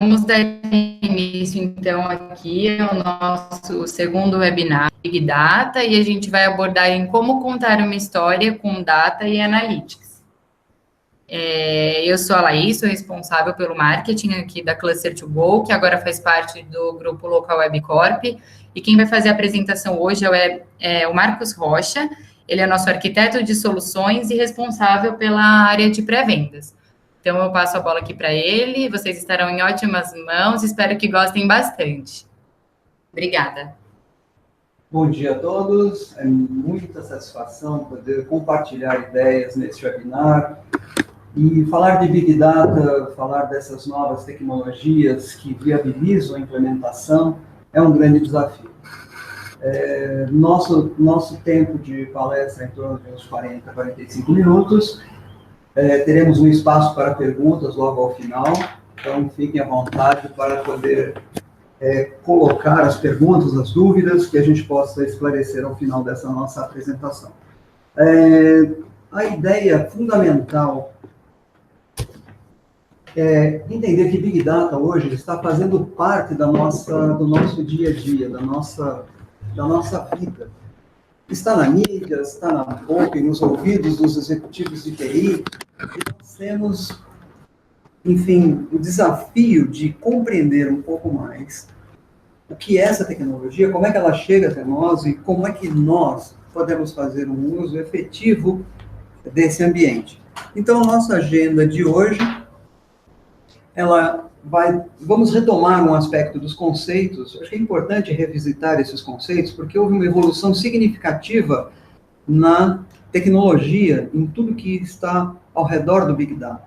Vamos dar início, então, aqui ao nosso segundo webinar, Big Data, e a gente vai abordar em como contar uma história com Data e Analytics. Eu sou a Laís, sou responsável pelo marketing aqui da Cluster2Go, que agora faz parte do grupo Local Web Corp, e quem vai fazer a apresentação hoje é o Marcos Rocha. Ele é nosso arquiteto de soluções e responsável pela área de pré-vendas. Então, eu passo a bola aqui para ele, vocês estarão em ótimas mãos, espero que gostem bastante. Obrigada. Bom dia a todos, é muita satisfação poder compartilhar ideias nesse webinar e falar de Big Data, falar dessas novas tecnologias que viabilizam a implementação, é um grande desafio. Nosso tempo de palestra é em torno de uns 40, 45 minutos. Teremos um espaço para perguntas logo ao final, então fiquem à vontade para poder colocar as perguntas, as dúvidas, que a gente possa esclarecer ao final dessa nossa apresentação. A ideia fundamental é entender que Big Data hoje está fazendo parte do nosso dia a dia, da nossa vida. Está na mídia, está na boca e nos ouvidos dos executivos de TI, e nós temos, enfim, o desafio de compreender um pouco mais o que é essa tecnologia, como é que ela chega até nós e como é que nós podemos fazer um uso efetivo desse ambiente. Então, a nossa agenda de hoje, vamos retomar um aspecto dos conceitos. Acho que é importante revisitar esses conceitos, porque houve uma evolução significativa na tecnologia, em tudo que está ao redor do Big Data.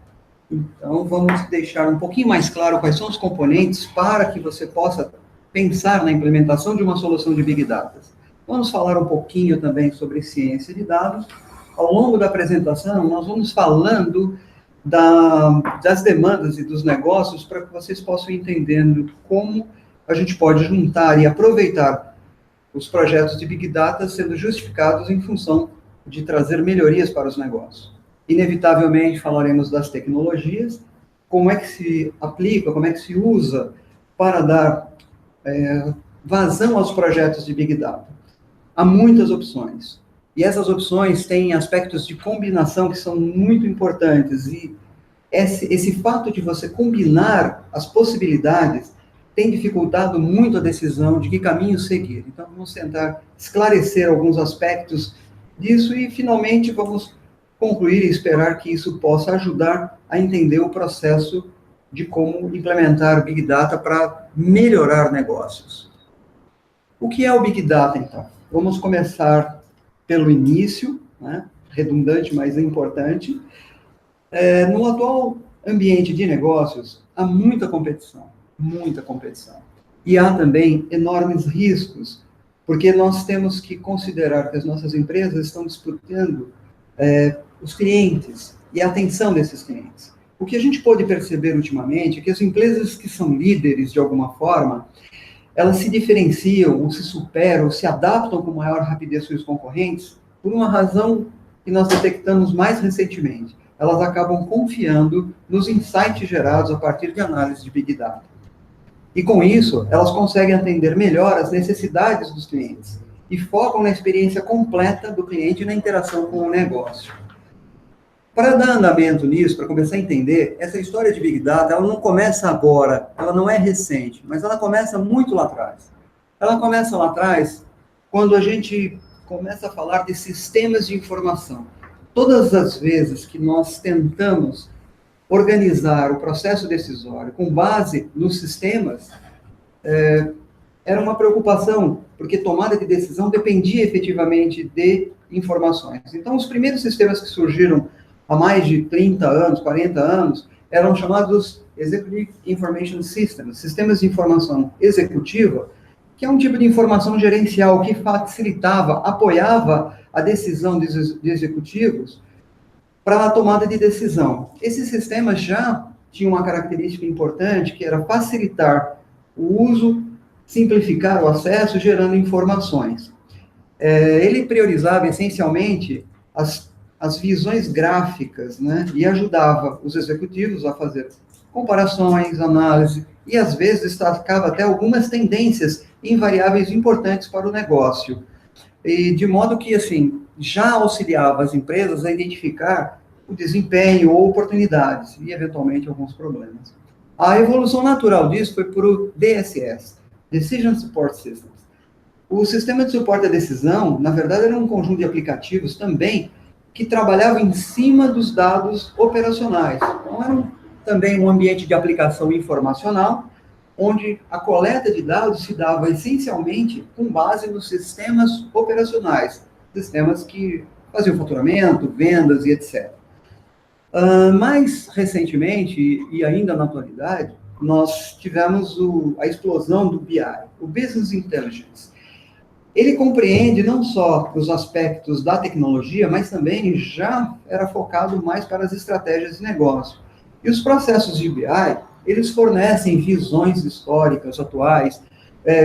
Então, vamos deixar um pouquinho mais claro quais são os componentes para que você possa pensar na implementação de uma solução de Big Data. Vamos falar um pouquinho também sobre ciência de dados. Ao longo da apresentação, nós vamos falando das demandas e dos negócios para que vocês possam ir entendendo como a gente pode juntar e aproveitar os projetos de Big Data sendo justificados em função de trazer melhorias para os negócios. Inevitavelmente falaremos das tecnologias, como é que se aplica, como é que se usa para dar vazão aos projetos de Big Data. Há muitas opções. E essas opções têm aspectos de combinação que são muito importantes. E esse fato de você combinar as possibilidades tem dificultado muito a decisão de que caminho seguir. Então, vamos tentar esclarecer alguns aspectos disso e, finalmente, vamos concluir e esperar que isso possa ajudar a entender o processo de como implementar Big Data para melhorar negócios. O que é o Big Data, então? Vamos começar pelo início, né? Redundante, mas importante. No atual ambiente de negócios, há muita competição. E há também enormes riscos, porque nós temos que considerar que as nossas empresas estão disputando os clientes e a atenção desses clientes. O que a gente pode perceber ultimamente é que as empresas que são líderes de alguma forma, elas se diferenciam, ou se superam, ou se adaptam com maior rapidez aos concorrentes, por uma razão que nós detectamos mais recentemente. Elas acabam confiando nos insights gerados a partir de análise de Big Data. E com isso, elas conseguem atender melhor as necessidades dos clientes e focam na experiência completa do cliente e na interação com o negócio. Para dar andamento nisso, para começar a entender, essa história de Big Data, ela não começa agora, ela não é recente, mas ela começa muito lá atrás. Ela começa lá atrás quando a gente começa a falar de sistemas de informação. Todas as vezes que nós tentamos organizar o processo decisório com base nos sistemas, era uma preocupação, porque tomada de decisão dependia efetivamente de informações. Então, os primeiros sistemas que surgiram há mais de 30 anos, 40 anos, eram chamados Executive Information Systems, sistemas de informação executiva, que é um tipo de informação gerencial que facilitava, apoiava a decisão de executivos para a tomada de decisão. Esses sistemas já tinham uma característica importante, que era facilitar o uso, simplificar o acesso, gerando informações. Ele priorizava, essencialmente, as visões gráficas, né, e ajudava os executivos a fazer comparações, análise, e às vezes destacava até algumas tendências em variáveis importantes para o negócio. E de modo que, assim, já auxiliava as empresas a identificar o desempenho ou oportunidades e, eventualmente, alguns problemas. A evolução natural disso foi para o DSS, Decision Support Systems. O sistema de suporte à decisão, na verdade, era um conjunto de aplicativos também que trabalhavam em cima dos dados operacionais. Então, era também um ambiente de aplicação informacional, onde a coleta de dados se dava essencialmente com base nos sistemas operacionais, sistemas que faziam faturamento, vendas e etc. Mais recentemente, e ainda na atualidade, nós tivemos a explosão do BI, o Business Intelligence. Ele compreende não só os aspectos da tecnologia, mas também já era focado mais para as estratégias de negócio. E os processos de BI, eles fornecem visões históricas atuais,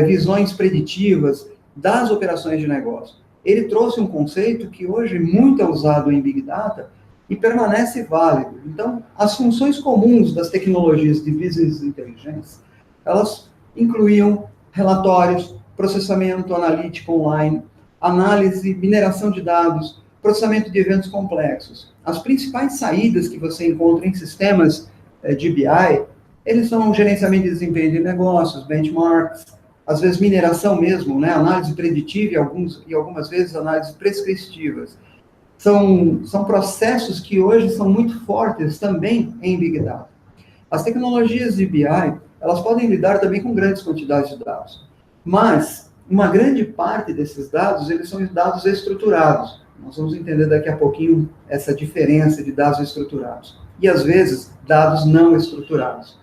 visões preditivas das operações de negócio. Ele trouxe um conceito que hoje muito é usado em Big Data e permanece válido. Então, as funções comuns das tecnologias de Business Intelligence, elas incluíam relatórios, processamento analítico online, análise, mineração de dados, processamento de eventos complexos. As principais saídas que você encontra em sistemas de BI, eles são gerenciamento de desempenho de negócios, benchmarks, às vezes mineração mesmo, né? Análise preditiva e algumas vezes análises prescritivas. São processos que hoje são muito fortes também em Big Data. As tecnologias de BI, elas podem lidar também com grandes quantidades de dados. Mas, uma grande parte desses dados, eles são dados estruturados. Nós vamos entender daqui a pouquinho essa diferença de dados estruturados. E, às vezes, dados não estruturados.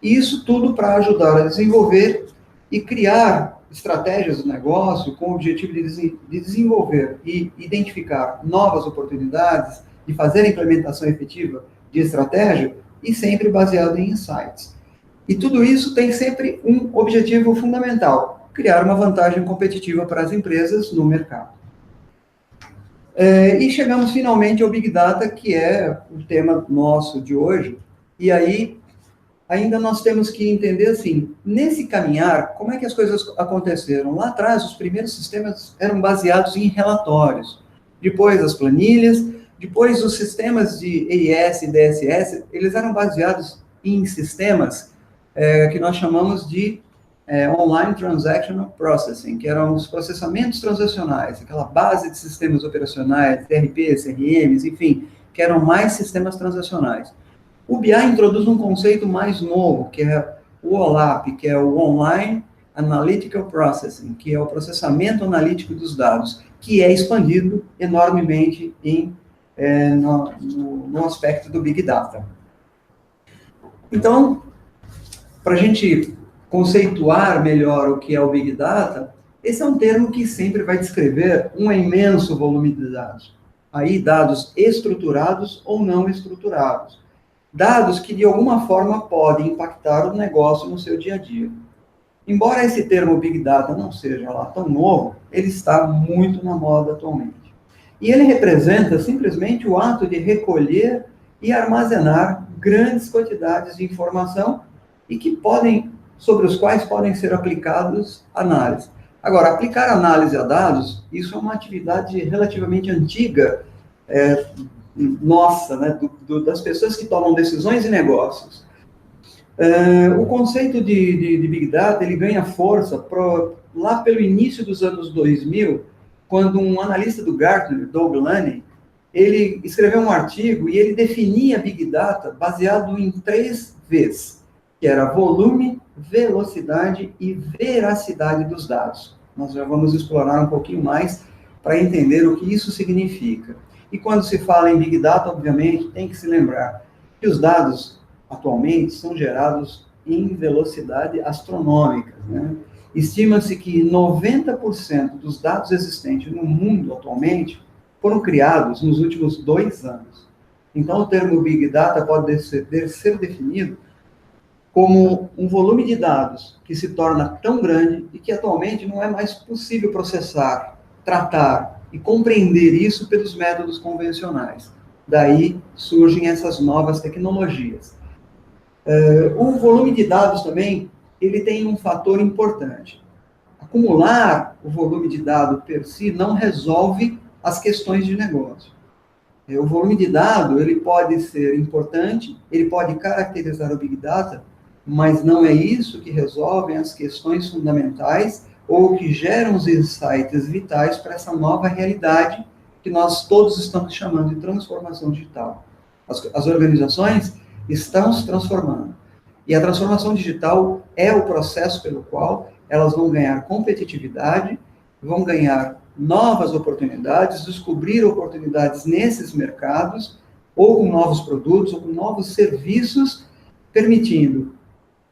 E isso tudo para ajudar a desenvolver e criar estratégias de negócio com o objetivo de desenvolver e identificar novas oportunidades, de fazer a implementação efetiva de estratégia e sempre baseado em insights. E tudo isso tem sempre um objetivo fundamental, criar uma vantagem competitiva para as empresas no mercado. E chegamos finalmente ao Big Data, que é o tema nosso de hoje. E aí, ainda nós temos que entender assim, nesse caminhar, como é que as coisas aconteceram? Lá atrás, os primeiros sistemas eram baseados em relatórios. Depois, as planilhas. Depois, os sistemas de EIS e DSS, eles eram baseados em sistemas que nós chamamos de Online Transactional Processing, que eram os processamentos transacionais, aquela base de sistemas operacionais, ERP, CRMs, enfim, que eram mais sistemas transacionais. O BI introduz um conceito mais novo, que é o OLAP, que é o Online Analytical Processing, que é o processamento analítico dos dados, que é expandido enormemente no aspecto do Big Data. Então, para a gente conceituar melhor o que é o Big Data, esse é um termo que sempre vai descrever um imenso volume de dados. Aí, dados estruturados ou não estruturados. Dados que, de alguma forma, podem impactar o negócio no seu dia a dia. Embora esse termo Big Data não seja lá tão novo, ele está muito na moda atualmente. E ele representa simplesmente o ato de recolher e armazenar grandes quantidades de informação e sobre os quais podem ser aplicados análise. Agora, aplicar análise a dados, isso é uma atividade relativamente antiga, nossa, né, das pessoas que tomam decisões e negócios. O conceito de Big Data, ele ganha força lá pelo início dos anos 2000, quando um analista do Gartner, Doug Laney, ele escreveu um artigo e ele definia Big Data baseado em 3 Vs, que era volume, velocidade e veracidade dos dados. Nós já vamos explorar um pouquinho mais para entender o que isso significa. E quando se fala em Big Data, obviamente, tem que se lembrar que os dados, atualmente, são gerados em velocidade astronômica, né? Estima-se que 90% dos dados existentes no mundo, atualmente, foram criados nos últimos 2 anos. Então, o termo Big Data pode ser definido como um volume de dados que se torna tão grande e que atualmente não é mais possível processar, tratar e compreender isso pelos métodos convencionais. Daí surgem essas novas tecnologias. O volume de dados também, ele tem um fator importante. Acumular o volume de dados per si não resolve as questões de negócio. O volume de dados, ele pode ser importante, ele pode caracterizar o Big Data, mas não é isso que resolve as questões fundamentais ou que geram os insights vitais para essa nova realidade que nós todos estamos chamando de transformação digital. As organizações estão se transformando. E a transformação digital é o processo pelo qual elas vão ganhar competitividade, vão ganhar novas oportunidades, descobrir oportunidades nesses mercados, ou com novos produtos, ou com novos serviços, permitindo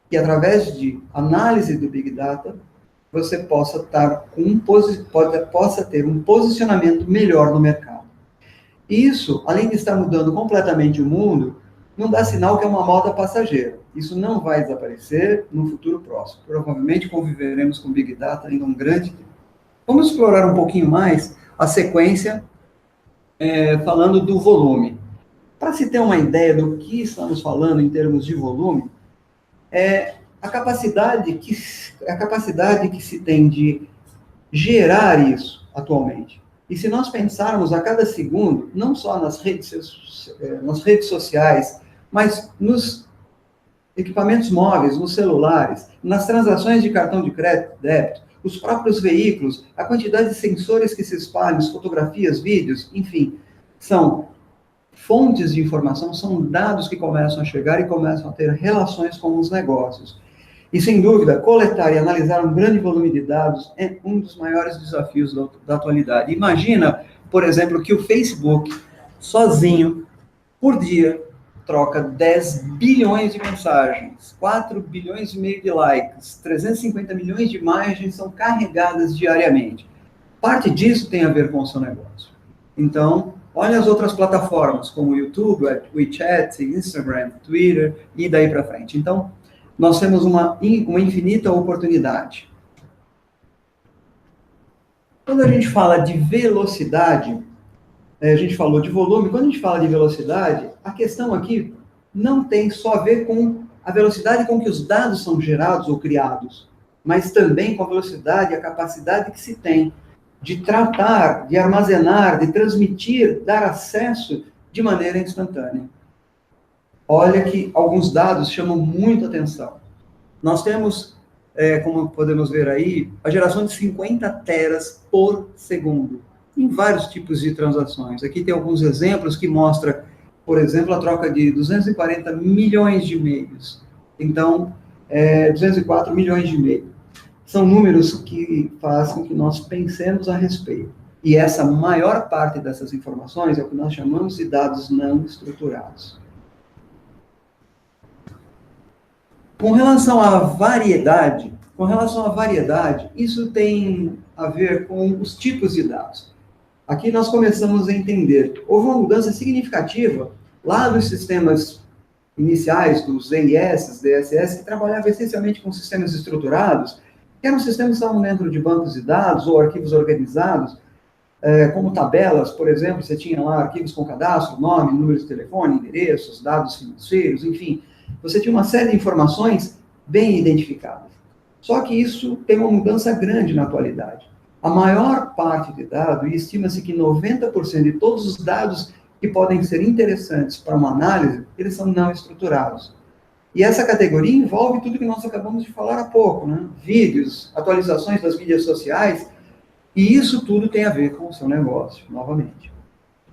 que, através de análise do Big Data, você possa ter um posicionamento melhor no mercado. E isso, além de estar mudando completamente o mundo, não dá sinal que é uma moda passageira. Isso não vai desaparecer no futuro próximo. Provavelmente conviveremos com Big Data ainda um grande tempo. Vamos explorar um pouquinho mais a sequência, falando do volume. Para se ter uma ideia do que estamos falando em termos de volume, a capacidade que se tem de gerar isso atualmente. E se nós pensarmos a cada segundo, não só nas redes sociais, mas nos equipamentos móveis, nos celulares, nas transações de cartão de crédito, débito, os próprios veículos, a quantidade de sensores que se espalham, fotografias, vídeos, enfim, são fontes de informação, são dados que começam a chegar e começam a ter relações com os negócios. E, sem dúvida, coletar e analisar um grande volume de dados é um dos maiores desafios da atualidade. Imagina, por exemplo, que o Facebook, sozinho, por dia, troca 10 bilhões de mensagens, 4 bilhões e meio de likes, 350 milhões de imagens são carregadas diariamente. Parte disso tem a ver com o seu negócio. Então, olha as outras plataformas, como o YouTube, WeChat, Instagram, Twitter, e daí para frente. Então, nós temos uma infinita oportunidade. Quando a gente fala de velocidade, a gente falou de volume, quando a gente fala de velocidade, a questão aqui não tem só a ver com a velocidade com que os dados são gerados ou criados, mas também com a velocidade e a capacidade que se tem de tratar, de armazenar, de transmitir, dar acesso de maneira instantânea. Olha que alguns dados chamam muito atenção. Nós temos, como podemos ver aí, a geração de 50 teras por segundo, em vários tipos de transações. Aqui tem alguns exemplos que mostram, por exemplo, a troca de 240 milhões de e-mails. Então, 204 milhões de e-mails. São números que fazem com que nós pensemos a respeito. E essa maior parte dessas informações é o que nós chamamos de dados não estruturados. Com relação à variedade, isso tem a ver com os tipos de dados. Aqui nós começamos a entender, houve uma mudança significativa lá dos sistemas iniciais, dos EIS, DSS, que trabalhavam essencialmente com sistemas estruturados, que eram sistemas que estavam dentro de bancos de dados ou arquivos organizados, como tabelas, por exemplo, você tinha lá arquivos com cadastro, nome, número de telefone, endereços, dados financeiros, enfim, você tinha uma série de informações bem identificadas. Só que isso tem uma mudança grande na atualidade. A maior parte de dados, e estima-se que 90% de todos os dados que podem ser interessantes para uma análise, eles são não estruturados. E essa categoria envolve tudo que nós acabamos de falar há pouco, né? Vídeos, atualizações das mídias sociais, e isso tudo tem a ver com o seu negócio, novamente.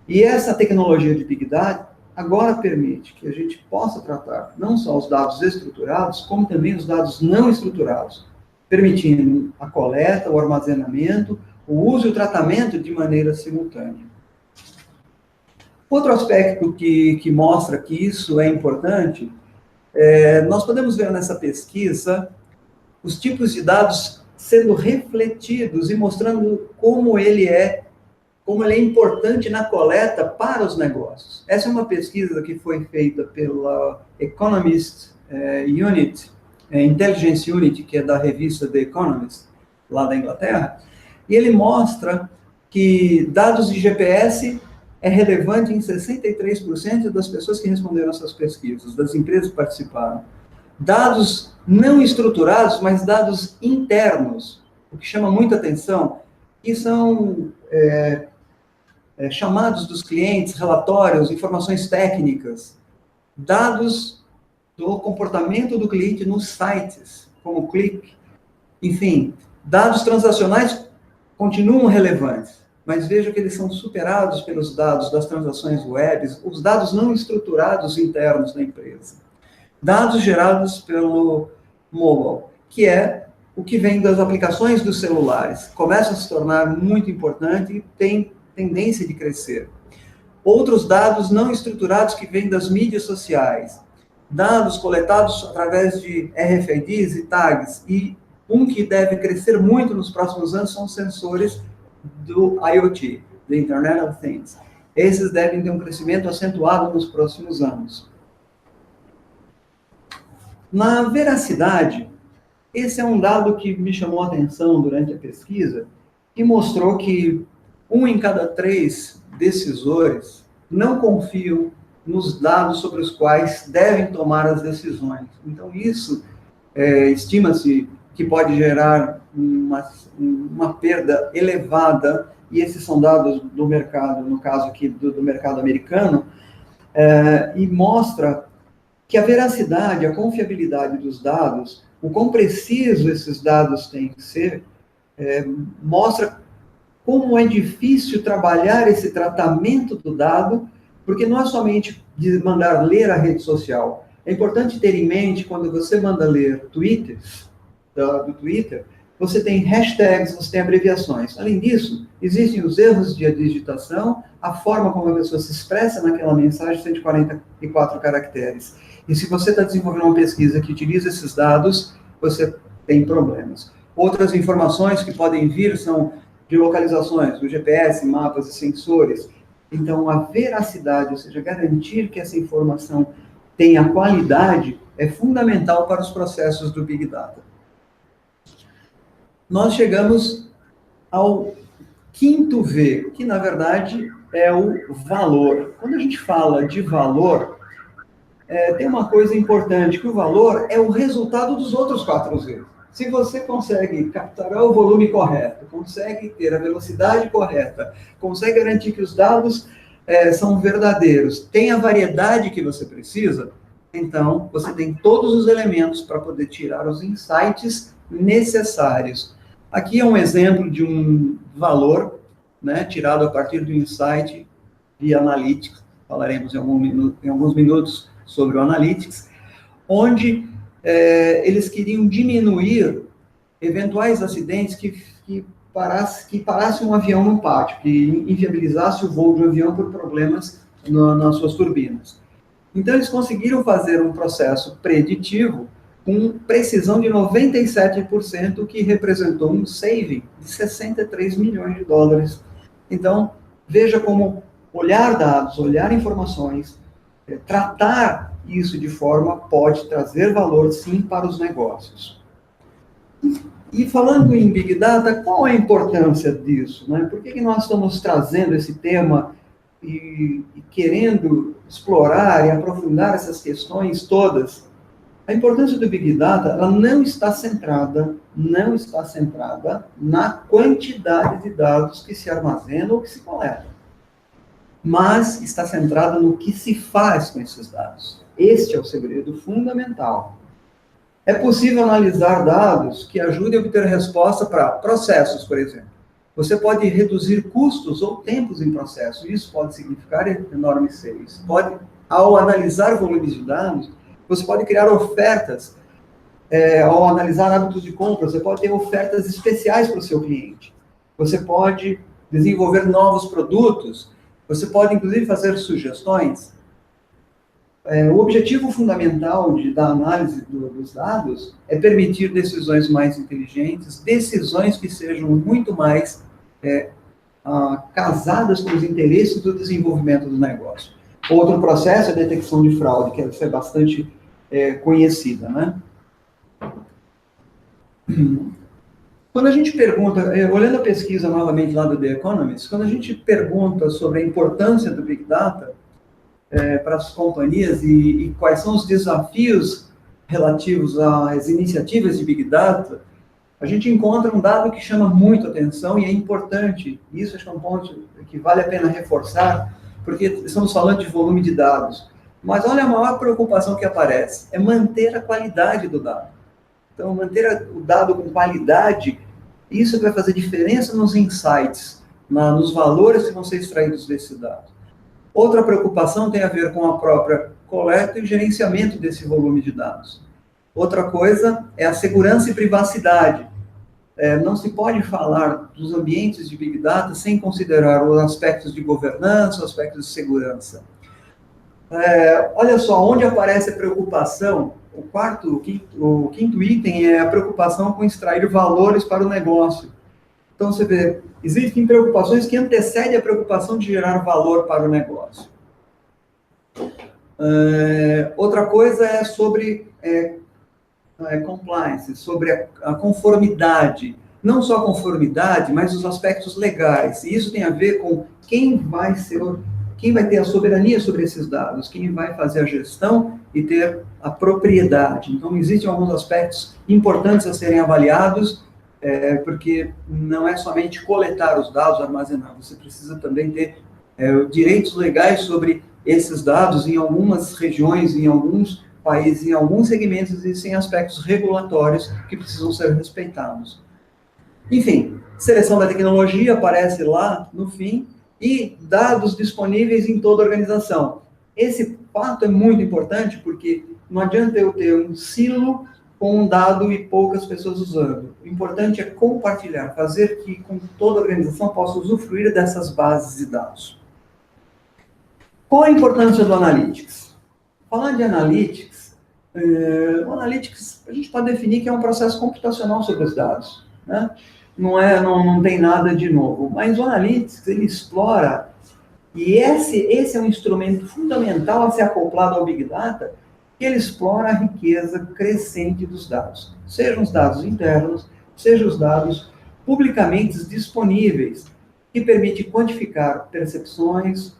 E essa tecnologia de Big Data agora permite que a gente possa tratar não só os dados estruturados, como também os dados não estruturados, permitindo a coleta, o armazenamento, o uso e o tratamento de maneira simultânea. Outro aspecto que mostra que isso é importante, nós podemos ver nessa pesquisa os tipos de dados sendo refletidos e mostrando como ele é importante na coleta para os negócios. Essa é uma pesquisa que foi feita pela Economist Intelligence Unit, que é da revista The Economist, lá da Inglaterra, e ele mostra que dados de GPS é relevante em 63% das pessoas que responderam essas pesquisas, das empresas que participaram. Dados não estruturados, mas dados internos, o que chama muita atenção, que são chamados dos clientes, relatórios, informações técnicas, dados do comportamento do cliente nos sites, como clique, enfim, dados transacionais continuam relevantes, mas veja que eles são superados pelos dados das transações web, os dados não estruturados internos da empresa. Dados gerados pelo mobile, que é o que vem das aplicações dos celulares, começa a se tornar muito importante e tem tendência de crescer. Outros dados não estruturados que vêm das mídias sociais, dados coletados através de RFIDs e tags, e um que deve crescer muito nos próximos anos são os sensores do IoT, do Internet of Things. Esses devem ter um crescimento acentuado nos próximos anos. Na veracidade, esse é um dado que me chamou a atenção durante a pesquisa, que mostrou que 1 em cada 3 decisores não confiam nos dados sobre os quais devem tomar as decisões. Então, isso estima-se que pode gerar uma perda elevada, e esses são dados do mercado, no caso aqui do mercado americano, e mostra que a veracidade, a confiabilidade dos dados, o quão preciso esses dados têm que ser, mostra como é difícil trabalhar esse tratamento do dado, porque não é somente de mandar ler a rede social. É importante ter em mente, quando você manda ler tweets do Twitter, você tem hashtags, você tem abreviações. Além disso, existem os erros de digitação, a forma como a pessoa se expressa naquela mensagem, 144 caracteres. E se você está desenvolvendo uma pesquisa que utiliza esses dados, você tem problemas. Outras informações que podem vir são de localizações, do GPS, mapas e sensores. Então, a veracidade, ou seja, garantir que essa informação tenha qualidade, é fundamental para os processos do Big Data. Nós chegamos ao quinto V, que, na verdade, é o valor. Quando a gente fala de valor, tem uma coisa importante, que o valor é o resultado dos outros 4 Vs. Se você consegue capturar o volume correto, consegue ter a velocidade correta, consegue garantir que os dados são verdadeiros, tem a variedade que você precisa, então você tem todos os elementos para poder tirar os insights necessários. Aqui é um exemplo de um valor, né, tirado a partir do insight de Analytics, falaremos em alguns minutos sobre o Analytics, onde eles queriam diminuir eventuais acidentes que parasse um avião no pátio, que inviabilizasse o voo de um avião por problemas nas suas turbinas. Então, eles conseguiram fazer um processo preditivo com precisão de 97%, o que representou um saving de 63 milhões de dólares. Então, veja como olhar dados, olhar informações, tratar isso de forma pode trazer valor, sim, para os negócios. E falando em Big Data, qual é a importância disso, né? Por que nós estamos trazendo esse tema e querendo explorar e aprofundar essas questões todas? A importância do Big Data, ela não está centrada na quantidade de dados que se armazenam ou que se coletam, mas está centrada no que se faz com esses dados. Este é o segredo fundamental. É possível analisar dados que ajudem a obter resposta para processos, por exemplo. Você pode reduzir custos ou tempos em processo. Isso pode significar enormes savings. Ao analisar volumes de dados, você pode criar ofertas. Ao analisar hábitos de compra, você pode ter ofertas especiais para o seu cliente. Você pode desenvolver novos produtos. Você pode, inclusive, fazer sugestões. O objetivo fundamental da análise dos dados é permitir decisões mais inteligentes, decisões que sejam muito mais casadas com os interesses do desenvolvimento do negócio. Outro processo é a detecção de fraude, que é bastante conhecida, né? Quando a gente pergunta, olhando a pesquisa novamente lá do The Economist, quando a gente pergunta sobre a importância do Big Data para as companhias e quais são os desafios relativos às iniciativas de Big Data, a gente encontra um dado que chama muito atenção e é importante. Isso acho que é um ponto que vale a pena reforçar, porque estamos falando de volume de dados. Mas olha a maior preocupação que aparece, é manter a qualidade do dado. Então, manter o dado com qualidade, isso vai fazer diferença nos insights, nos valores que vão ser extraídos desse dado. Outra preocupação tem a ver com a própria coleta e gerenciamento desse volume de dados. Outra coisa é a segurança e privacidade. Não se pode falar dos ambientes de Big Data sem considerar os aspectos de governança, os aspectos de segurança. Olha só, onde aparece a preocupação, o quinto item é a preocupação com extrair valores para o negócio. Então, você vê, existem preocupações que antecedem a preocupação de gerar valor para o negócio. Outra coisa é sobre compliance, sobre a conformidade. Não só a conformidade, mas os aspectos legais. E isso tem a ver com quem vai ter a soberania sobre esses dados, quem vai fazer a gestão e ter a propriedade. Então, existem alguns aspectos importantes a serem avaliados, porque não é somente coletar os dados, armazenar, você precisa também ter direitos legais sobre esses dados em algumas regiões, em alguns países, em alguns segmentos, existem aspectos regulatórios que precisam ser respeitados. Enfim, seleção da tecnologia aparece lá no fim, e dados disponíveis em toda a organização. Esse fato é muito importante, porque não adianta eu ter um silo com um dado e poucas pessoas usando. O importante é compartilhar, fazer que com toda a organização possa usufruir dessas bases de dados. Qual a importância do Analytics? Falando de Analytics, o Analytics a gente pode definir que é um processo computacional sobre os dados, né? Não tem nada de novo, mas o Analytics, ele explora, e esse é um instrumento fundamental a ser acoplado ao Big Data, que ele explora a riqueza crescente dos dados, sejam os dados internos, sejam os dados publicamente disponíveis, que permite quantificar percepções,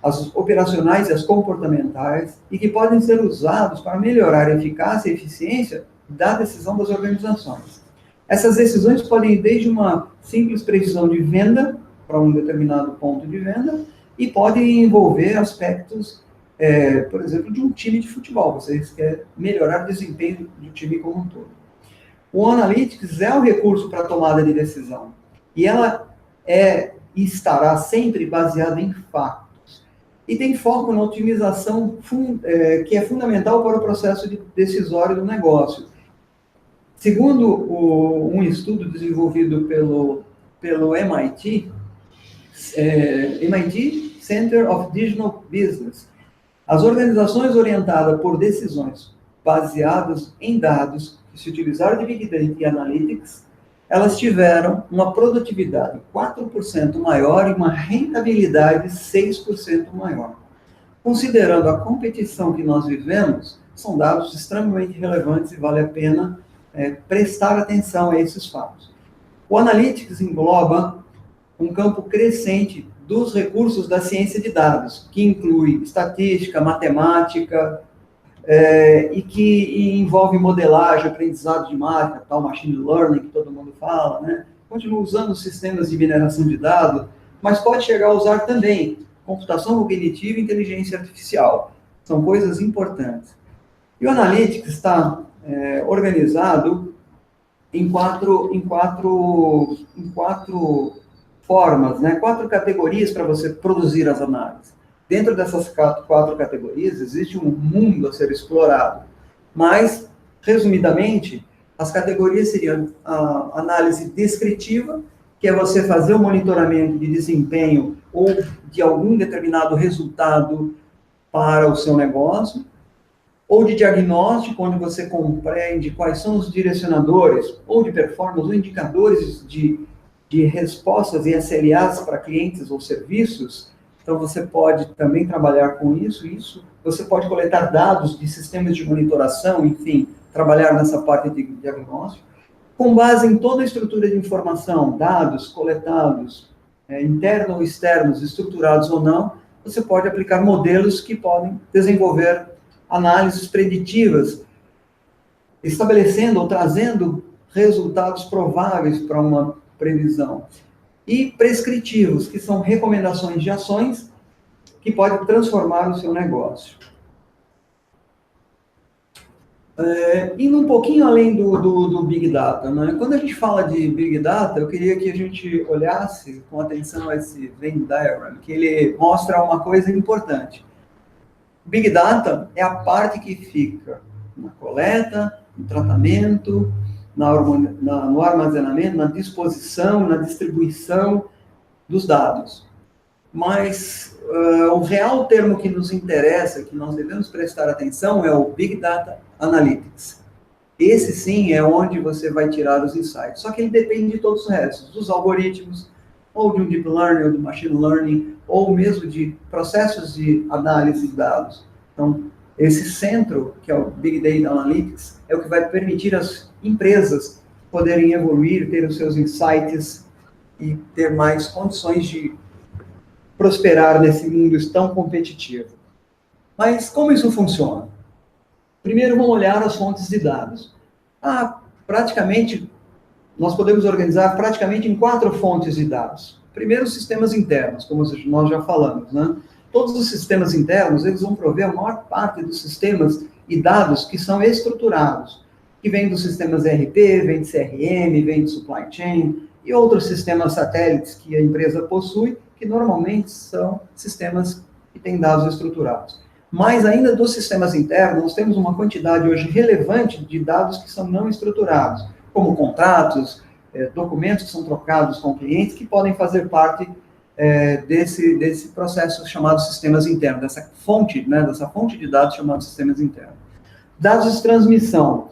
as operacionais e as comportamentais, e que podem ser usados para melhorar a eficácia e eficiência da decisão das organizações. Essas decisões podem ir desde uma simples previsão de venda para um determinado ponto de venda e podem envolver aspectos, por exemplo, de um time de futebol. Vocês querem melhorar o desempenho do time como um todo. O Analytics é um recurso para a tomada de decisão e ela estará sempre baseada em fatos. E tem foco na otimização que é fundamental para o processo decisório do negócio. Segundo um estudo desenvolvido pelo MIT, MIT Center of Digital Business, as organizações orientadas por decisões baseadas em dados que se utilizaram de Big Data e Analytics, elas tiveram uma produtividade 4% maior e uma rentabilidade 6% maior. Considerando a competição que nós vivemos, são dados extremamente relevantes e vale a pena prestar atenção a esses fatos. O Analytics engloba um campo crescente dos recursos da ciência de dados, que inclui estatística, matemática, e que envolve modelagem, aprendizado de máquina, tal machine learning que todo mundo fala, né? Continua usando sistemas de mineração de dados, mas pode chegar a usar também computação cognitiva e inteligência artificial. São coisas importantes. E o Analytics está organizado em quatro formas, né? 4 categorias para você produzir as análises. Dentro dessas 4 categorias, existe um mundo a ser explorado. Mas, resumidamente, as categorias seriam a análise descritiva, que é você fazer o monitoramento de desempenho ou de algum determinado resultado para o seu negócio, ou de diagnóstico, onde você compreende quais são os direcionadores, ou de performance, ou indicadores de respostas e SLAs para clientes ou serviços. Então, você pode também trabalhar com isso. Você pode coletar dados de sistemas de monitoração, enfim, trabalhar nessa parte de diagnóstico. Com base em toda a estrutura de informação, dados coletados, internos ou externos, estruturados ou não, você pode aplicar modelos que podem desenvolver análises preditivas, estabelecendo ou trazendo resultados prováveis para uma previsão. E prescritivos, que são recomendações de ações que podem transformar o seu negócio. Indo um pouquinho além do Big Data, né? Quando a gente fala de Big Data, eu queria que a gente olhasse com atenção a esse Venn diagram, que ele mostra uma coisa importante. Big Data é a parte que fica na coleta, no tratamento, no armazenamento, na disposição, na distribuição dos dados. Mas o real termo que nos interessa, que nós devemos prestar atenção, é o Big Data Analytics. Esse sim é onde você vai tirar os insights. Só que ele depende de todos os restos, dos algoritmos, ou de um Deep Learning, ou do Machine Learning, ou mesmo de processos de análise de dados. Então, esse centro, que é o Big Data Analytics, é o que vai permitir às empresas poderem evoluir, ter os seus insights e ter mais condições de prosperar nesse mundo tão competitivo. Mas como isso funciona? Primeiro, vamos olhar as fontes de dados. Nós podemos organizar praticamente em 4 fontes de dados. Primeiro, os sistemas internos, como nós já falamos, né? Todos os sistemas internos, eles vão prover a maior parte dos sistemas e dados que são estruturados, que vêm dos sistemas ERP, vem de CRM, vem de supply chain e outros sistemas satélites que a empresa possui, que normalmente são sistemas que têm dados estruturados. Mas ainda dos sistemas internos, nós temos uma quantidade hoje relevante de dados que são não estruturados, como contratos, documentos que são trocados com clientes, que podem fazer parte desse processo chamado sistemas internos, dessa fonte de dados chamada sistemas internos. Dados de transmissão.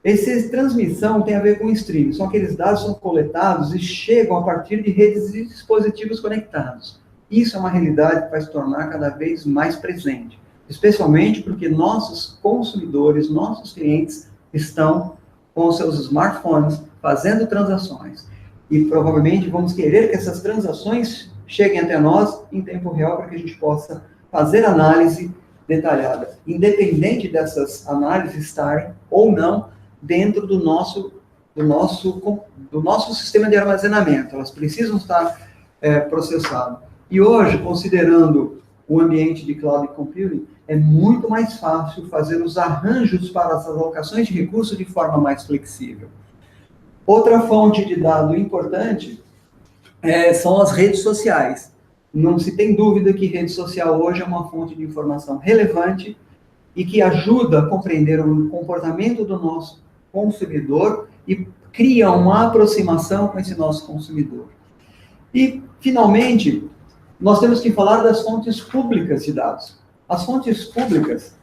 Essa transmissão tem a ver com streaming, são aqueles dados que são coletados e chegam a partir de redes e dispositivos conectados. Isso é uma realidade que vai se tornar cada vez mais presente, especialmente porque nossos consumidores, nossos clientes estão com os seus smartphones fazendo transações. E provavelmente vamos querer que essas transações cheguem até nós em tempo real para que a gente possa fazer análise detalhada, independente dessas análises estarem ou não dentro do nosso sistema de armazenamento. Elas precisam estar processadas. E hoje, considerando o ambiente de cloud computing, é muito mais fácil fazer os arranjos para as alocações de recursos de forma mais flexível. Outra fonte de dado importante são as redes sociais. Não se tem dúvida que rede social hoje é uma fonte de informação relevante e que ajuda a compreender o comportamento do nosso consumidor e cria uma aproximação com esse nosso consumidor. E, finalmente, nós temos que falar das fontes públicas de dados. As fontes públicas,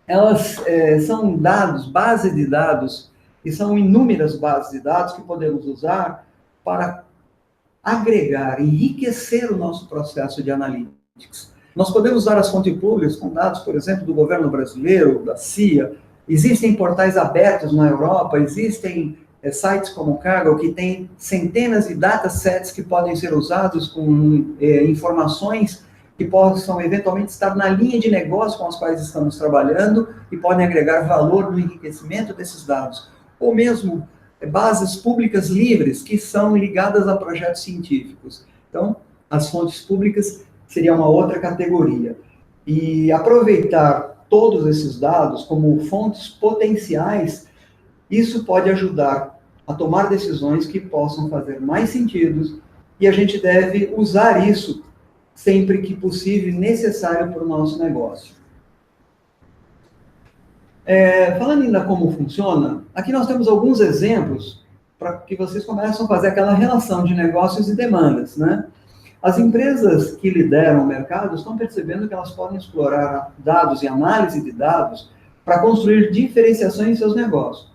elas são dados, base de dados, e são inúmeras bases de dados que podemos usar para agregar, enriquecer o nosso processo de analytics. Nós podemos usar as fontes públicas com dados, por exemplo, do governo brasileiro, da CIA. Existem portais abertos na Europa, existem sites como o Kaggle, que tem centenas de datasets que podem ser usados com informações que possam eventualmente estar na linha de negócio com as quais estamos trabalhando e podem agregar valor no enriquecimento desses dados. Ou mesmo bases públicas livres que são ligadas a projetos científicos. Então, as fontes públicas seria uma outra categoria. E aproveitar todos esses dados como fontes potenciais, isso pode ajudar a tomar decisões que possam fazer mais sentido e a gente deve usar isso sempre que possível e necessário para o nosso negócio. Falando ainda como funciona, aqui nós temos alguns exemplos para que vocês comecem a fazer aquela relação de negócios e demandas, né? As empresas que lideram o mercado estão percebendo que elas podem explorar dados e análise de dados para construir diferenciações em seus negócios.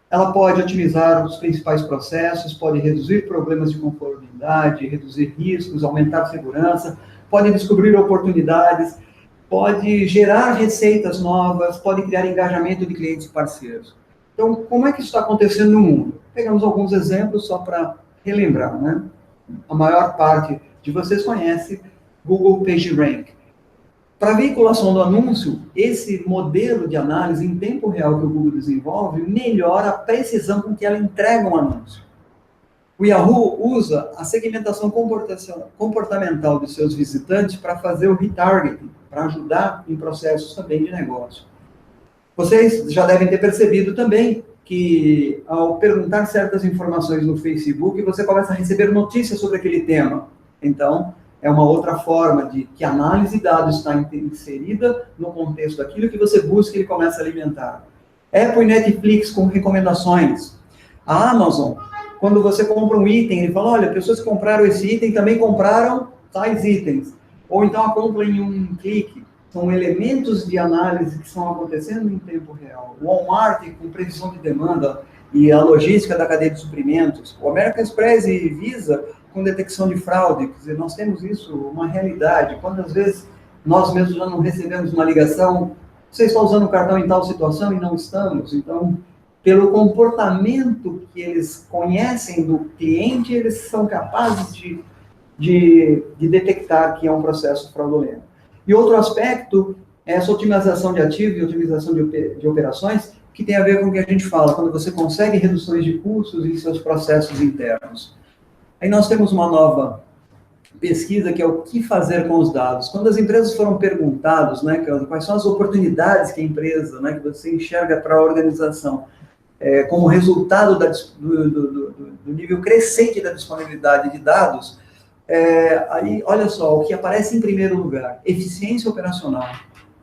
Ela pode otimizar os principais processos, pode reduzir problemas de conformidade, reduzir riscos, aumentar a segurança, pode descobrir oportunidades, pode gerar receitas novas, pode criar engajamento de clientes e parceiros. Então, como é que isso está acontecendo no mundo? Pegamos alguns exemplos só para relembrar, né? A maior parte de vocês conhece Google PageRank. Para a veiculação do anúncio, esse modelo de análise em tempo real que o Google desenvolve melhora a precisão com que ela entrega um anúncio. O Yahoo usa a segmentação comportamental dos seus visitantes para fazer o retargeting, para ajudar em processos também de negócio. Vocês já devem ter percebido também que, ao perguntar certas informações no Facebook, você começa a receber notícias sobre aquele tema. Então, é uma outra forma de que a análise de dados está inserida no contexto daquilo que você busca e ele começa a alimentar. Apple e Netflix com recomendações. A Amazon, quando você compra um item, ele fala, olha, pessoas que compraram esse item também compraram tais itens. Ou então a compra em um clique. São elementos de análise que estão acontecendo em tempo real. O Walmart com previsão de demanda e a logística da cadeia de suprimentos. O American Express e Visa com detecção de fraude. Quer dizer, nós temos isso, uma realidade. Quantas vezes nós mesmos já não recebemos uma ligação, você está usando o cartão em tal situação e não estamos? Então, pelo comportamento que eles conhecem do cliente, eles são capazes de detectar que é um processo fraudulento. E outro aspecto é essa otimização de ativo e otimização de operações, que tem a ver com o que a gente fala, quando você consegue reduções de custos em seus processos internos. Aí nós temos uma nova pesquisa, que é o que fazer com os dados. Quando as empresas foram perguntadas, né, quais são as oportunidades que a empresa, né, que você enxerga para a organização, como resultado do nível crescente da disponibilidade de dados, aí, olha só, o que aparece em primeiro lugar, eficiência operacional.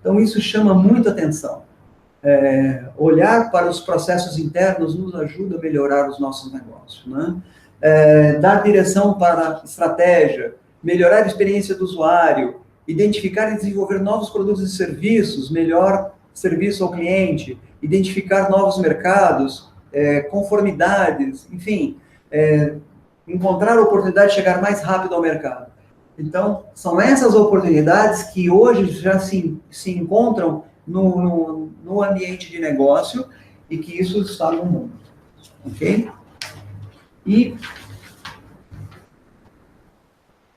Então, isso chama muita atenção. Olhar para os processos internos nos ajuda a melhorar os nossos negócios, né? Dar direção para a estratégia, melhorar a experiência do usuário, identificar e desenvolver novos produtos e serviços, melhor serviço ao cliente, identificar novos mercados, conformidades, enfim, encontrar a oportunidade de chegar mais rápido ao mercado. Então, são essas oportunidades que hoje já se encontram no ambiente de negócio e que isso está no mundo. Ok? E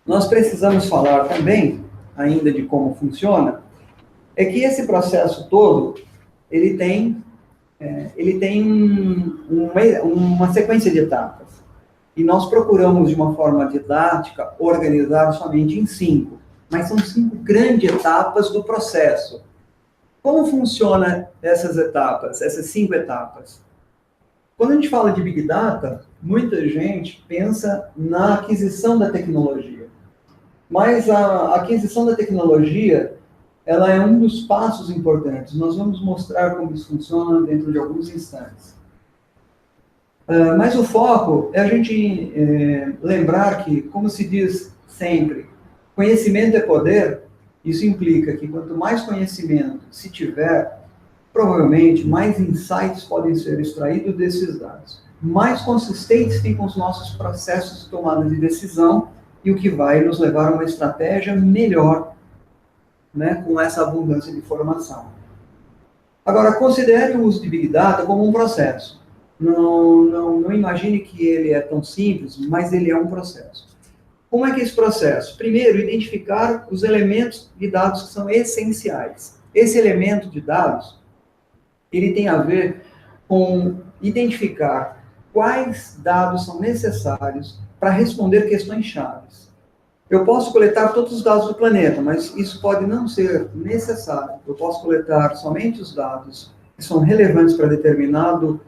nós precisamos falar também, ainda de como funciona, é que esse processo todo, ele tem uma sequência de etapas. E nós procuramos, de uma forma didática, organizar somente em 5. Mas são 5 grandes etapas do processo. Como funcionam essas etapas, essas 5 etapas? Quando a gente fala de Big Data, muita gente pensa na aquisição da tecnologia. Mas a aquisição da tecnologia, ela é um dos passos importantes. Nós vamos mostrar como isso funciona dentro de alguns instantes. Mas o foco é a gente lembrar que, como se diz sempre, conhecimento é poder. Isso implica que quanto mais conhecimento se tiver, provavelmente mais insights podem ser extraídos desses dados. Mais consistentes ficam os nossos processos de tomada de decisão e o que vai nos levar a uma estratégia melhor, né, com essa abundância de informação. Agora, considere o uso de Big Data como um processo. Não imagine que ele é tão simples, mas ele é um processo. Como é que é esse processo? Primeiro, identificar os elementos de dados que são essenciais. Esse elemento de dados, ele tem a ver com identificar quais dados são necessários para responder questões chaves. Eu posso coletar todos os dados do planeta, mas isso pode não ser necessário. Eu posso coletar somente os dados que são relevantes para determinado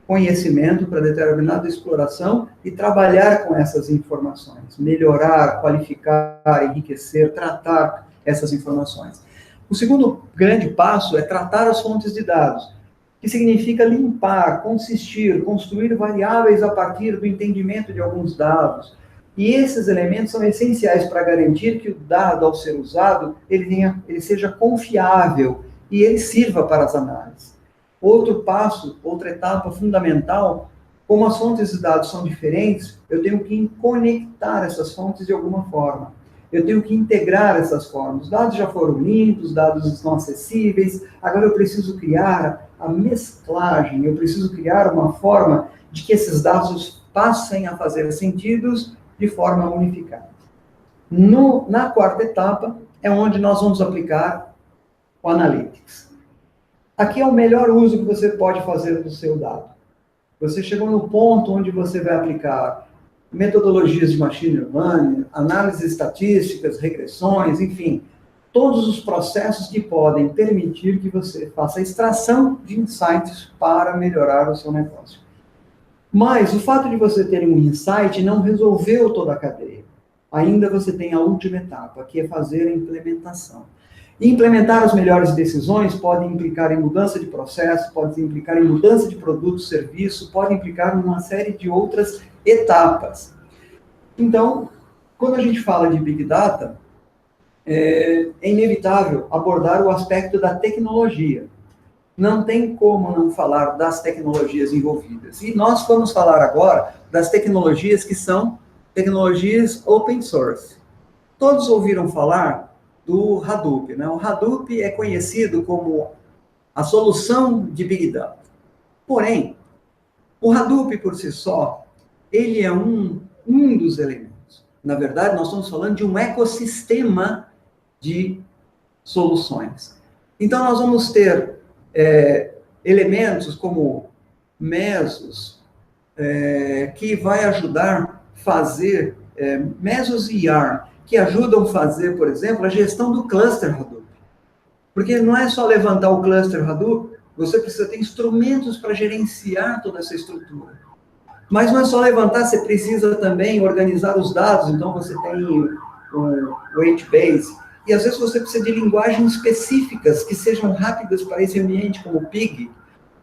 conhecimento, para determinada exploração e trabalhar com essas informações, melhorar, qualificar, enriquecer, tratar essas informações. O segundo grande passo é tratar as fontes de dados, que significa limpar, consistir, construir variáveis a partir do entendimento de alguns dados. E esses elementos são essenciais para garantir que o dado, ao ser usado, ele seja confiável e ele sirva para as análises. Outro passo, outra etapa fundamental, como as fontes de dados são diferentes, eu tenho que conectar essas fontes de alguma forma. Eu tenho que integrar essas formas. Os dados já foram limpos, os dados estão acessíveis, agora eu preciso criar a mesclagem, eu preciso criar uma forma de que esses dados passem a fazer sentidos de forma unificada. Na quarta etapa é onde nós vamos aplicar o Analytics. Aqui é o melhor uso que você pode fazer do seu dado. Você chegou no ponto onde você vai aplicar metodologias de machine learning, análises estatísticas, regressões, enfim, todos os processos que podem permitir que você faça a extração de insights para melhorar o seu negócio. Mas o fato de você ter um insight não resolveu toda a cadeia. Ainda você tem a última etapa, que é fazer a implementação. E implementar as melhores decisões pode implicar em mudança de processo, pode implicar em mudança de produto, serviço, pode implicar em uma série de outras etapas. Então, quando a gente fala de Big Data, é inevitável abordar o aspecto da tecnologia. Não tem como não falar das tecnologias envolvidas. E nós vamos falar agora das tecnologias que são tecnologias open source. Todos ouviram falar do Hadoop, né? O Hadoop é conhecido como a solução de Big Data. Porém, o Hadoop por si só, ele é um dos elementos. Na verdade, nós estamos falando de um ecossistema de soluções. Então, nós vamos ter elementos como Mesos, que vai ajudar a fazer, Mesos e Yarn, que ajudam a fazer, por exemplo, a gestão do cluster Hadoop. Porque não é só levantar o cluster Hadoop, você precisa ter instrumentos para gerenciar toda essa estrutura. Mas não é só levantar, você precisa também organizar os dados, então você tem o HBase, e às vezes você precisa de linguagens específicas que sejam rápidas para esse ambiente, como o Pig.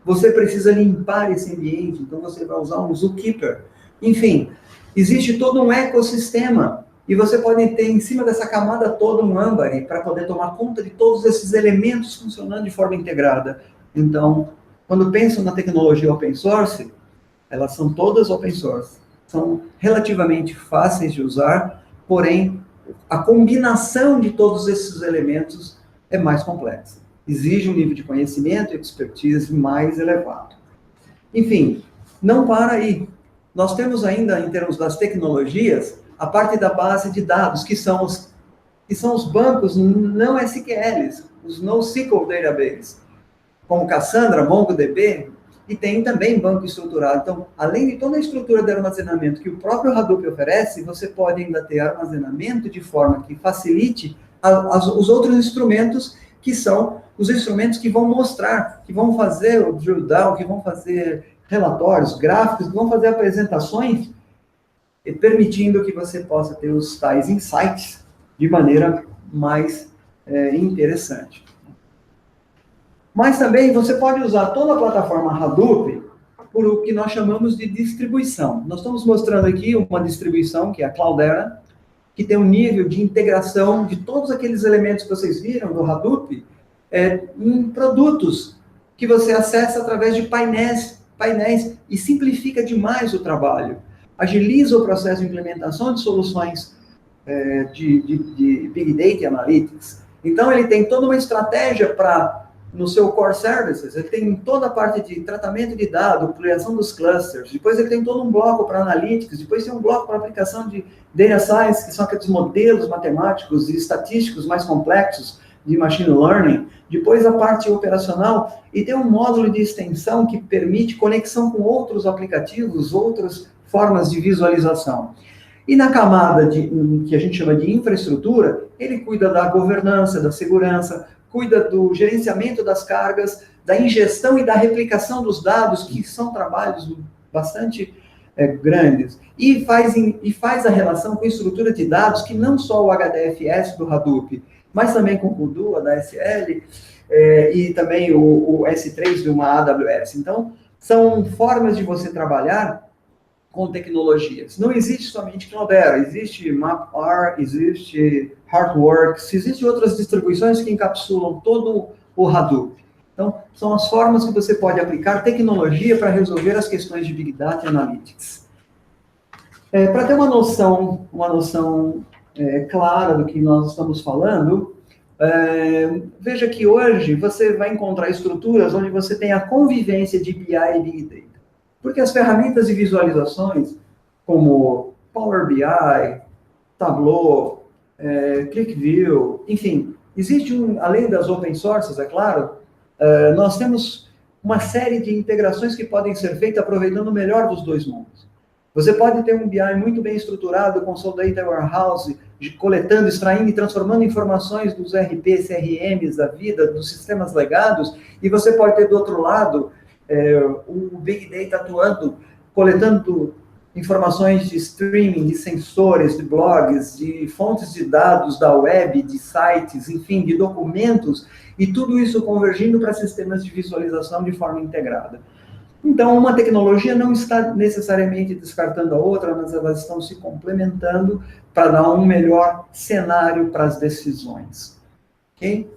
Você precisa limpar esse ambiente, então você vai usar um Zookeeper. Enfim, existe todo um ecossistema, e você pode ter em cima dessa camada toda um Ambari para poder tomar conta de todos esses elementos funcionando de forma integrada. Então, quando pensam na tecnologia open source, elas são todas open source. São relativamente fáceis de usar, porém, a combinação de todos esses elementos é mais complexa. Exige um nível de conhecimento e expertise mais elevado. Enfim, não para aí. Nós temos ainda, em termos das tecnologias, a parte da base de dados, que são os bancos não SQLs, os NoSQL Database, como Cassandra, MongoDB, e tem também banco estruturado. Então, além de toda a estrutura de armazenamento que o próprio Hadoop oferece, você pode ainda ter armazenamento de forma que facilite os outros instrumentos, que são os instrumentos que vão mostrar, que vão fazer o drill down, que vão fazer relatórios, gráficos, que vão fazer apresentações, permitindo que você possa ter os tais insights de maneira mais interessante. Mas também você pode usar toda a plataforma Hadoop por o que nós chamamos de distribuição. Nós estamos mostrando aqui uma distribuição, que é a Cloudera, que tem um nível de integração de todos aqueles elementos que vocês viram do Hadoop em produtos que você acessa através de painéis e simplifica demais o trabalho. Agiliza o processo de implementação de soluções de Big Data e Analytics. Então, ele tem toda uma estratégia para, no seu Core Services, ele tem toda a parte de tratamento de dados, criação dos clusters, depois ele tem todo um bloco para Analytics, depois tem um bloco para aplicação de Data Science, que são aqueles modelos matemáticos e estatísticos mais complexos de Machine Learning, depois a parte operacional, e tem um módulo de extensão que permite conexão com outros aplicativos, outras formas de visualização. E na camada que a gente chama de infraestrutura, ele cuida da governança, da segurança, cuida do gerenciamento das cargas, da ingestão e da replicação dos dados, que são trabalhos bastante grandes. E faz a relação com a estrutura de dados, que não só o HDFS do Hadoop, mas também com o Kudu, a da SL, e também o S3 de uma AWS. Então, são formas de você trabalhar com tecnologias. Não existe somente Cloudera, existe MapR, existe Heartworks, existem outras distribuições que encapsulam todo o Hadoop. Então, são as formas que você pode aplicar tecnologia para resolver as questões de Big Data e Analytics. Para ter uma noção clara do que nós estamos falando, veja que hoje você vai encontrar estruturas onde você tem a convivência de BI e Big Data. Porque as ferramentas de visualizações, como Power BI, Tableau, ClickView, enfim, existe além das open sources, é claro, nós temos uma série de integrações que podem ser feitas aproveitando o melhor dos dois mundos. Você pode ter um BI muito bem estruturado, com seu Data Warehouse, coletando, extraindo e transformando informações dos RP, CRMs da vida, dos sistemas legados, e você pode ter do outro lado o Big Data atuando, coletando informações de streaming, de sensores, de blogs, de fontes de dados da web, de sites, enfim, de documentos, e tudo isso convergindo para sistemas de visualização de forma integrada. Então, uma tecnologia não está necessariamente descartando a outra, mas elas estão se complementando para dar um melhor cenário para as decisões. Ok?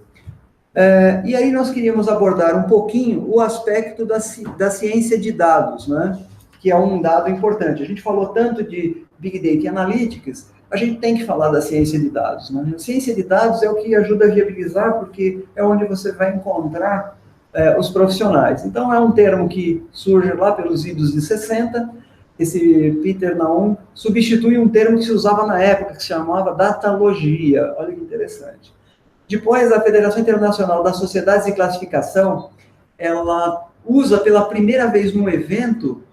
E aí nós queríamos abordar um pouquinho o aspecto da ciência de dados, né? Que é um dado importante. A gente falou tanto de Big Data e Analytics, a gente tem que falar da ciência de dados, né? A ciência de dados é o que ajuda a viabilizar, porque é onde você vai encontrar os profissionais. Então, é um termo que surge lá pelos idos de 60, esse Peter Naum substitui um termo que se usava na época, que se chamava datalogia. Olha que interessante. Depois, a Federação Internacional das Sociedades de Classificação, ela usa pela primeira vez no evento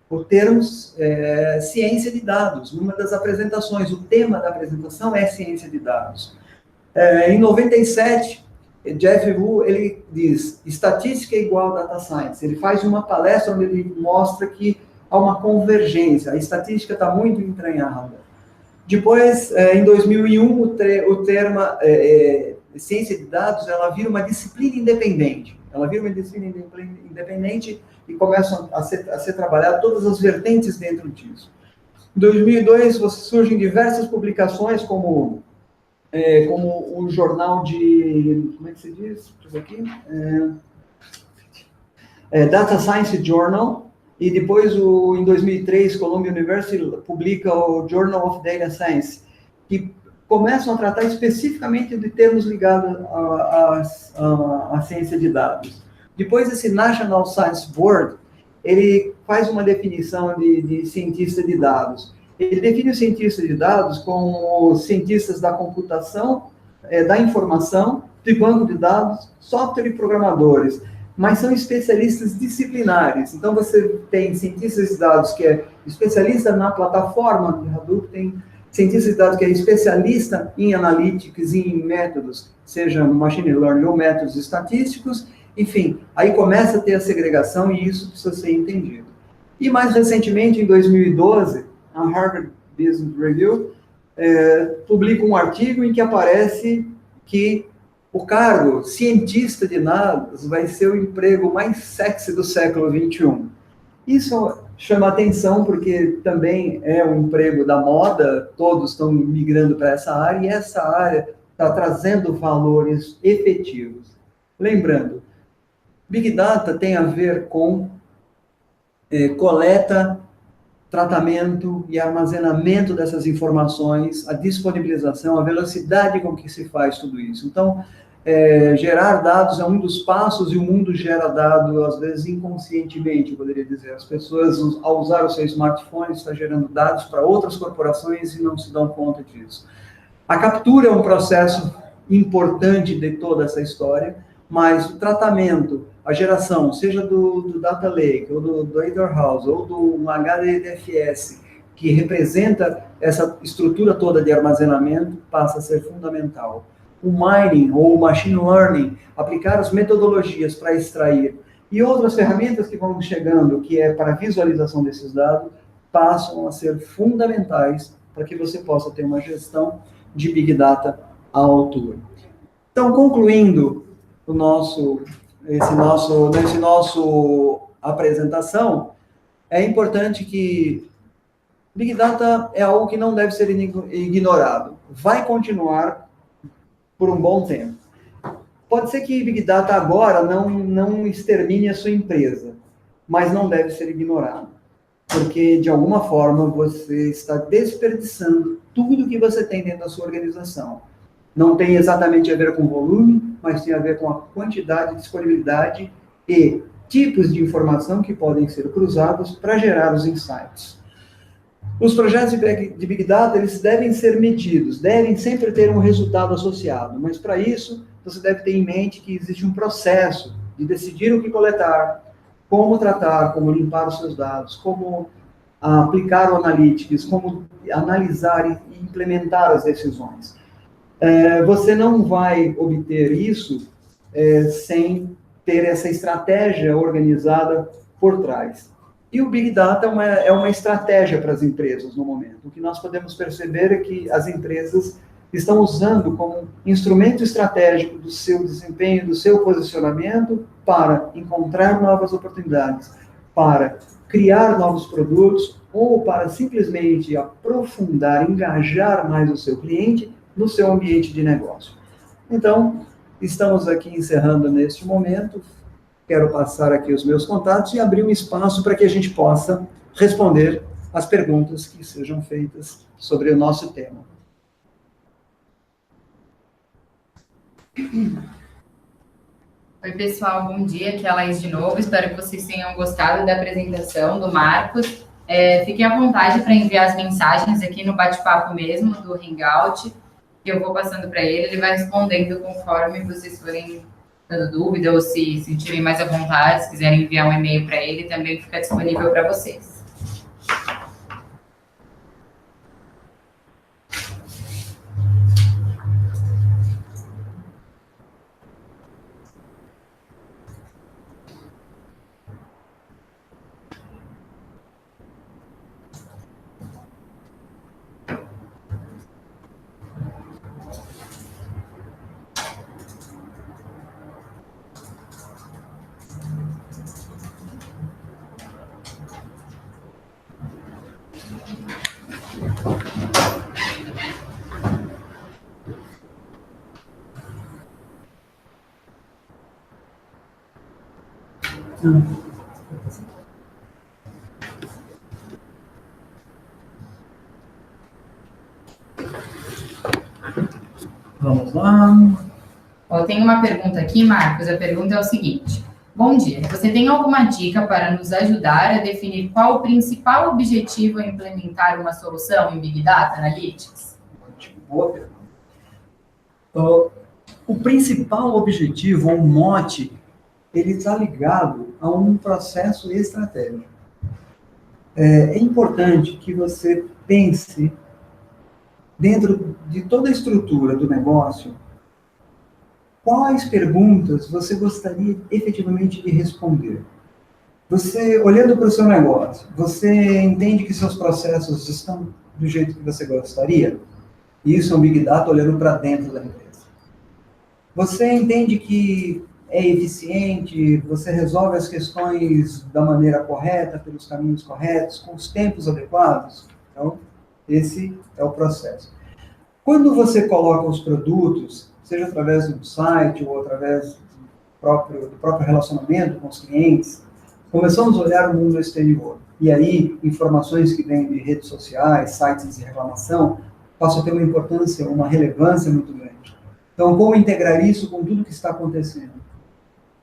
o termo ciência de dados. Numa das apresentações, o tema da apresentação é ciência de dados. Em 97, Jeff Wu, ele diz, estatística é igual a data science. Ele faz uma palestra onde ele mostra que há uma convergência, a estatística está muito entranhada. Depois, em 2001, o termo ciência de dados, ela vira uma disciplina independente. Ela vira uma disciplina independente e começam a ser trabalhadas todas as vertentes dentro disso. Em 2002, surgem diversas publicações, como o jornal de... Como é que se diz? Isso aqui? Data Science Journal. E depois, em 2003, Columbia University publica o Journal of Data Science, que começam a tratar especificamente de termos ligados à ciência de dados. Depois, esse National Science Board, ele faz uma definição de cientista de dados. Ele define os cientistas de dados como cientistas da computação, da informação, de banco de dados, software e programadores, mas são especialistas disciplinares. Então, você tem cientistas de dados que é especialista na plataforma de Hadoop, tem cientista de dados que é especialista em analytics e em métodos, seja machine learning ou métodos estatísticos, enfim, aí começa a ter a segregação e isso precisa ser entendido. E mais recentemente, em 2012, a Harvard Business Review publica um artigo em que aparece que o cargo cientista de dados vai ser o emprego mais sexy do século XXI. Isso chama atenção porque também é um emprego da moda, todos estão migrando para essa área, e essa área está trazendo valores efetivos. Lembrando, Big Data tem a ver com coleta, tratamento e armazenamento dessas informações, a disponibilização, a velocidade com que se faz tudo isso. Então, gerar dados é um dos passos e o mundo gera dado, às vezes, inconscientemente, eu poderia dizer. As pessoas, ao usar o seu smartphone, estão gerando dados para outras corporações e não se dão conta disso. A captura é um processo importante de toda essa história, mas o tratamento, a geração, seja do Data Lake, ou do Data Warehouse, ou do HDFS, que representa essa estrutura toda de armazenamento, passa a ser fundamental. O mining, ou o machine learning, aplicar as metodologias para extrair, e outras ferramentas que vão chegando, que é para a visualização desses dados, passam a ser fundamentais para que você possa ter uma gestão de Big Data à altura. Então, concluindo esse nosso apresentação, é importante que Big Data é algo que não deve ser ignorado. Vai continuar por um bom tempo. Pode ser que Big Data agora não extermine a sua empresa, mas não deve ser ignorado. Porque, de alguma forma, você está desperdiçando tudo que você tem dentro da sua organização. Não tem exatamente a ver com volume, mas tem a ver com a quantidade, disponibilidade e tipos de informação que podem ser cruzados para gerar os insights. Os projetos de Big Data, eles devem ser medidos, devem sempre ter um resultado associado, mas para isso, você deve ter em mente que existe um processo de decidir o que coletar, como tratar, como limpar os seus dados, como aplicar o Analytics, como analisar e implementar as decisões. Você não vai obter isso sem ter essa estratégia organizada por trás. E o Big Data é uma estratégia para as empresas no momento. O que nós podemos perceber é que as empresas estão usando como instrumento estratégico do seu desempenho, do seu posicionamento, para encontrar novas oportunidades, para criar novos produtos, ou para simplesmente aprofundar, engajar mais o seu cliente no seu ambiente de negócio. Então, estamos aqui encerrando neste momento. Quero passar aqui os meus contatos e abrir um espaço para que a gente possa responder as perguntas que sejam feitas sobre o nosso tema. Oi, pessoal, bom dia. Aqui é a Laís de novo. Espero que vocês tenham gostado da apresentação do Marcos. Fiquem à vontade para enviar as mensagens aqui no bate-papo mesmo, do Hangout, que eu vou passando para ele. Ele vai respondendo conforme vocês forem dando dúvida ou se sentirem mais à vontade, se quiserem enviar um e-mail para ele, também fica disponível para vocês. Vamos lá. Tem uma pergunta aqui, Marcos. A pergunta é o seguinte. Bom dia. Você tem alguma dica para nos ajudar a definir qual o principal objetivo a implementar uma solução em Big Data Analytics? Boa pergunta. O principal objetivo, ou mote, ele está ligado a um processo estratégico. É importante que você pense, dentro de toda a estrutura do negócio, quais perguntas você gostaria efetivamente de responder. Você, olhando para o seu negócio, você entende que seus processos estão do jeito que você gostaria? Isso é um Big Data olhando para dentro da empresa. Você entende que é eficiente, você resolve as questões da maneira correta, pelos caminhos corretos, com os tempos adequados? Então, esse é o processo. Quando você coloca os produtos, seja através do site ou através do próprio relacionamento com os clientes, começamos a olhar o mundo exterior. E aí, informações que vêm de redes sociais, sites de reclamação, passam a ter uma importância, uma relevância muito grande. Então, como integrar isso com tudo que está acontecendo?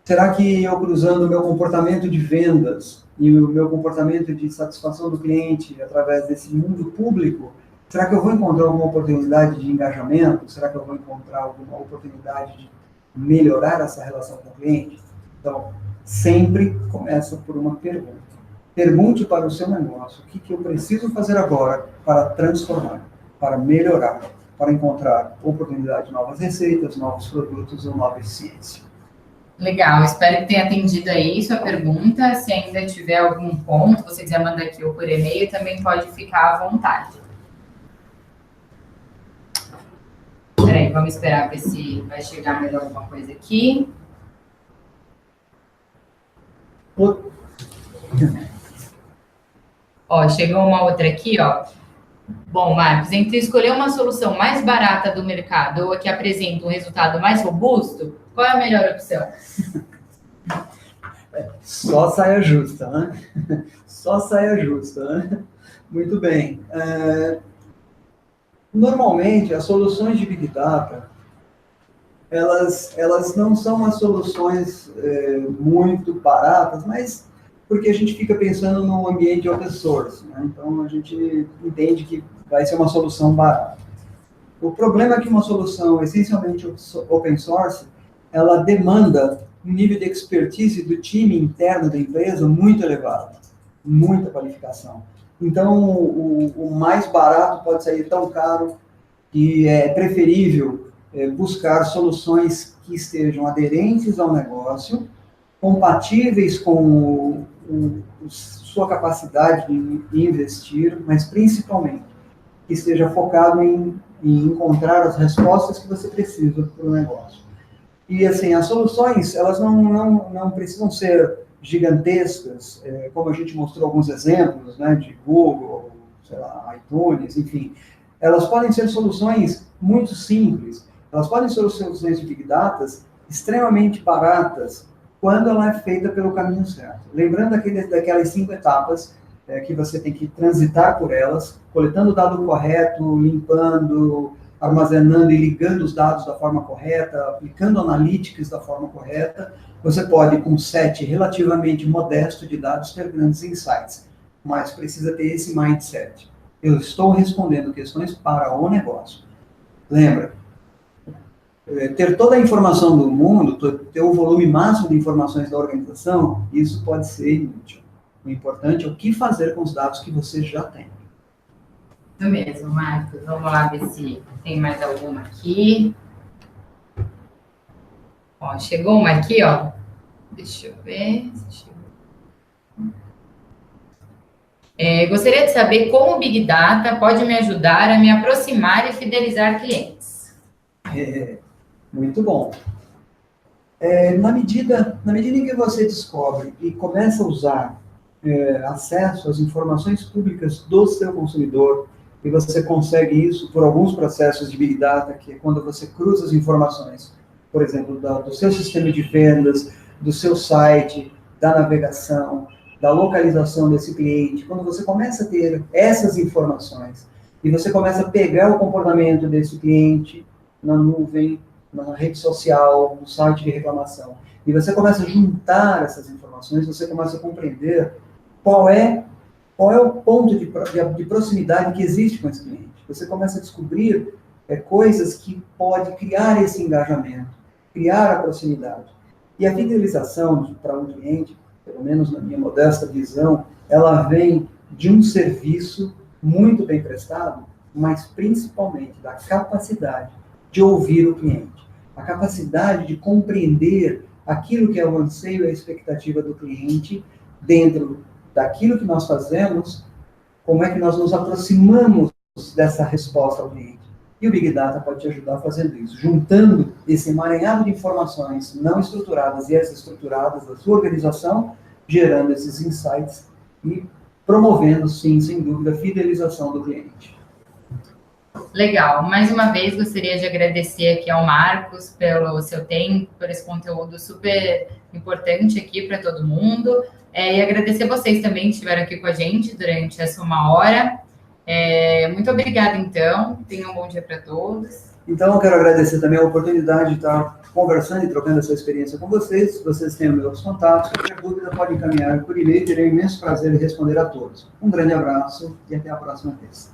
Será que eu, cruzando o meu comportamento de vendas e o meu comportamento de satisfação do cliente através desse mundo público, será que eu vou encontrar alguma oportunidade de engajamento? Será que eu vou encontrar alguma oportunidade de melhorar essa relação com o cliente? Então, sempre começa por uma pergunta. Pergunte para o seu negócio, o que eu preciso fazer agora para transformar, para melhorar, para encontrar oportunidade de novas receitas, novos produtos ou nova eficiência. Legal, espero que tenha atendido aí sua pergunta. Se ainda tiver algum ponto, você quiser mandar aqui ou por e-mail, também pode ficar à vontade. Peraí, vamos esperar ver se vai chegar mais alguma coisa aqui. Chegou uma outra aqui, Bom, Marcos, entre escolher uma solução mais barata do mercado ou a que apresenta um resultado mais robusto, qual é a melhor opção? Só saia justa, né? Só saia justa, né? Muito bem. Normalmente, as soluções de Big Data, elas não são as soluções muito baratas, mas porque a gente fica pensando no ambiente open source, né? Então a gente entende que vai ser uma solução barata. O problema é que uma solução essencialmente open source, ela demanda um nível de expertise do time interno da empresa muito elevado, muita qualificação. Então, o mais barato pode sair tão caro que é preferível buscar soluções que estejam aderentes ao negócio, compatíveis com sua capacidade de investir, mas principalmente que esteja focado em encontrar as respostas que você precisa para o negócio. E, assim, as soluções, elas não precisam ser gigantescas, como a gente mostrou alguns exemplos, né, de Google, sei lá, iTunes, enfim. Elas podem ser soluções muito simples, elas podem ser soluções de Big Data extremamente baratas, quando ela é feita pelo caminho certo. Lembrando daquelas 5 etapas que você tem que transitar por elas, coletando o dado correto, limpando, armazenando e ligando os dados da forma correta, aplicando analytics da forma correta, você pode, com um set relativamente modesto de dados, ter grandes insights. Mas precisa ter esse mindset. Eu estou respondendo questões para o negócio. Lembra, ter toda a informação do mundo, ter o volume máximo de informações da organização, isso pode ser inútil. O importante é o que fazer com os dados que você já tem. Isso mesmo, Marcos. Vamos lá ver se tem mais alguma aqui. Ó, chegou uma aqui, ó. Deixa eu ver. Gostaria de saber como o Big Data pode me ajudar a me aproximar e fidelizar clientes. Muito bom. Na medida em que você descobre e começa a usar acesso às informações públicas do seu consumidor, e você consegue isso por alguns processos de Big Data, que é quando você cruza as informações, por exemplo, do seu sistema de vendas, do seu site, da navegação, da localização desse cliente. Quando você começa a ter essas informações e você começa a pegar o comportamento desse cliente na nuvem, na rede social, no site de reclamação, e você começa a juntar essas informações, você começa a compreender qual é o ponto de proximidade que existe com esse cliente. Você começa a descobrir coisas que podem criar esse engajamento, criar a proximidade. E a fidelização para um cliente, pelo menos na minha modesta visão, ela vem de um serviço muito bem prestado, mas principalmente da capacidade de ouvir o cliente, a capacidade de compreender aquilo que é o anseio e a expectativa do cliente dentro daquilo que nós fazemos, como é que nós nos aproximamos dessa resposta ao cliente. E o Big Data pode te ajudar fazendo isso, juntando esse emaranhado de informações não estruturadas e as estruturadas da sua organização, gerando esses insights e promovendo, sim, sem dúvida, a fidelização do cliente. Legal. Mais uma vez, gostaria de agradecer aqui ao Marcos pelo seu tempo, por esse conteúdo super importante aqui para todo mundo. E agradecer vocês também que estiveram aqui com a gente durante essa 1 hora. Muito obrigada, então. Tenham um bom dia para todos. Então, eu quero agradecer também a oportunidade de estar conversando e trocando essa experiência com vocês. Se vocês têm meus contatos, qualquer dúvida, podem encaminhar por e-mail. Terei um imenso prazer em responder a todos. Um grande abraço e até a próxima vez.